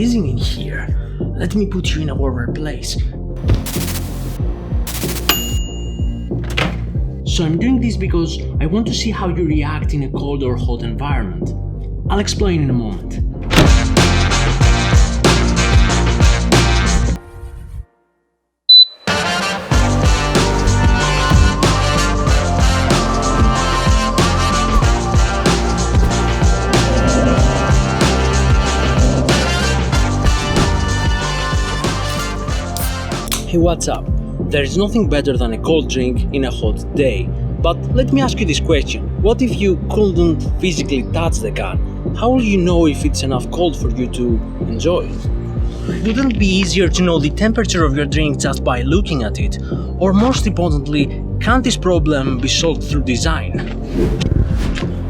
freezing in here. Let me put you in a warmer place. So I'm doing this because I want to see how you react in a cold or hot environment. I'll explain in a moment. Hey, what's up? There is nothing better than a cold drink in a hot day. But let me ask you this question. What if you couldn't physically touch the can? How will you know if it's enough cold for you to enjoy it? Wouldn't it be easier to know the temperature of your drink just by looking at it? Or most importantly, can't this problem be solved through design?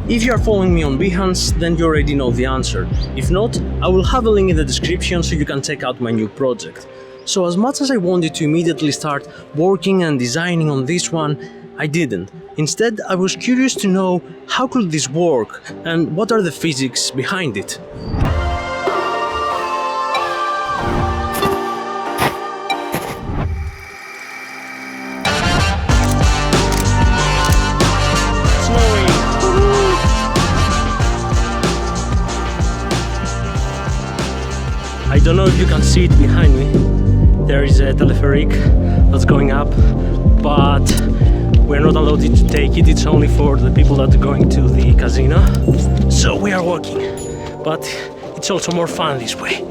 If you are following me on Behance, then you already know the answer. If not, I will have a link in the description so you can check out my new project. So as much as I wanted to immediately start working and designing on this one, I didn't. Instead, I was curious to know how could this work and what are the physics behind it. I don't know if you can see it behind me. There is a telepheric that's going up, but we're not allowed to take it. It's only for the people that are going to the casino. So we are walking, but it's also more fun this way.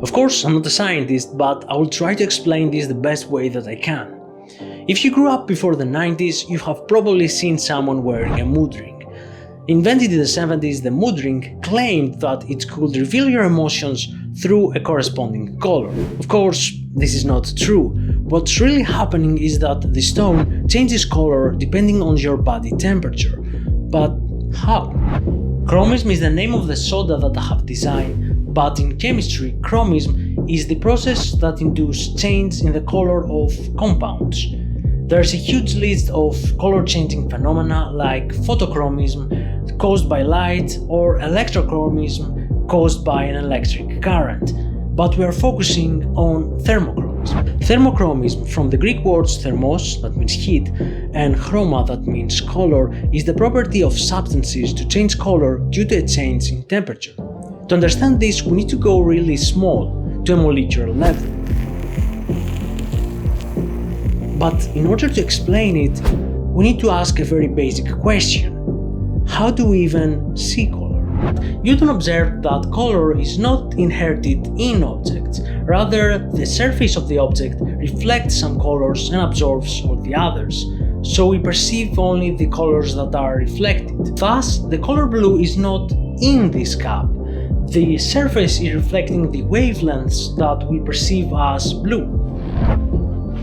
Of course, I'm not a scientist, but I will try to explain this the best way that I can. If you grew up before the 90s, you have probably seen someone wearing a mood ring. Invented in the 70s, the mood ring claimed that it could reveal your emotions through a corresponding color. Of course, this is not true. What's really happening is that the stone changes color depending on your body temperature. But how? Chromism is the name of the soda that I have designed, but in chemistry, chromism is the process that induces change in the color of compounds. There's a huge list of color-changing phenomena like photochromism caused by light or electrochromism caused by an electric current, but we are focusing on thermochromism. Thermochromism, from the Greek words thermos, that means heat, and chroma, that means color, is the property of substances to change color due to a change in temperature. To understand this, we need to go really small, to a molecular level. But in order to explain it, we need to ask a very basic question. How do we even see color? You can observe that color is not inherited in objects, rather the surface of the object reflects some colors and absorbs all the others, so we perceive only the colors that are reflected. Thus, the color blue is not in this cup. The surface is reflecting the wavelengths that we perceive as blue.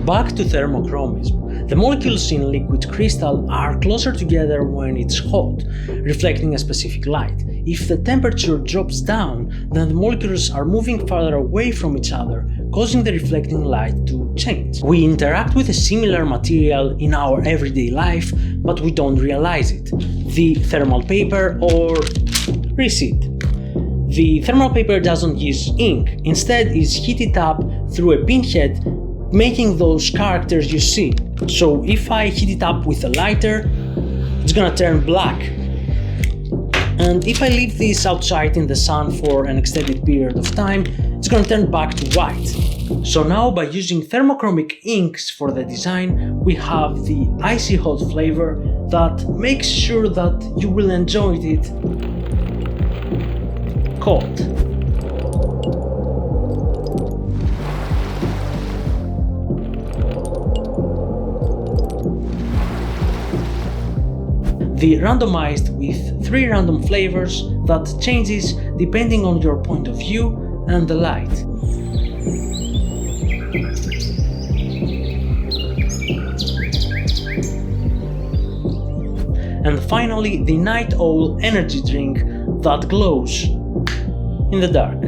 Back to thermochromism. The molecules in liquid crystal are closer together when it's hot, reflecting a specific light. If the temperature drops down, then the molecules are moving farther away from each other, causing the reflecting light to change. We interact with a similar material in our everyday life, but we don't realize it. The thermal paper or receipt. The thermal paper doesn't use ink, instead is heated up through a pinhead, making those characters you see. So if I heat it up with a lighter, it's gonna turn black. And if I leave this outside in the sun for an extended period of time, it's gonna turn back to white. So now, by using thermochromic inks for the design, we have the icy hot flavor that makes sure that you will enjoy it cold. The randomized with 3 random flavors that changes depending on your point of view and the light. And finally, the Night Owl energy drink that glows in the dark.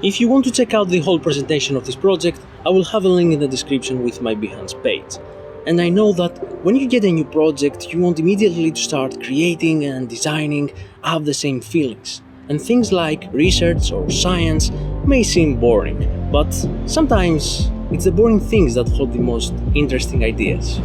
If you want to check out the whole presentation of this project, I will have a link in the description with my Behance page. And I know that when you get a new project, you want immediately to start creating and designing, have the same feelings. And things like research or science may seem boring, but sometimes it's the boring things that hold the most interesting ideas.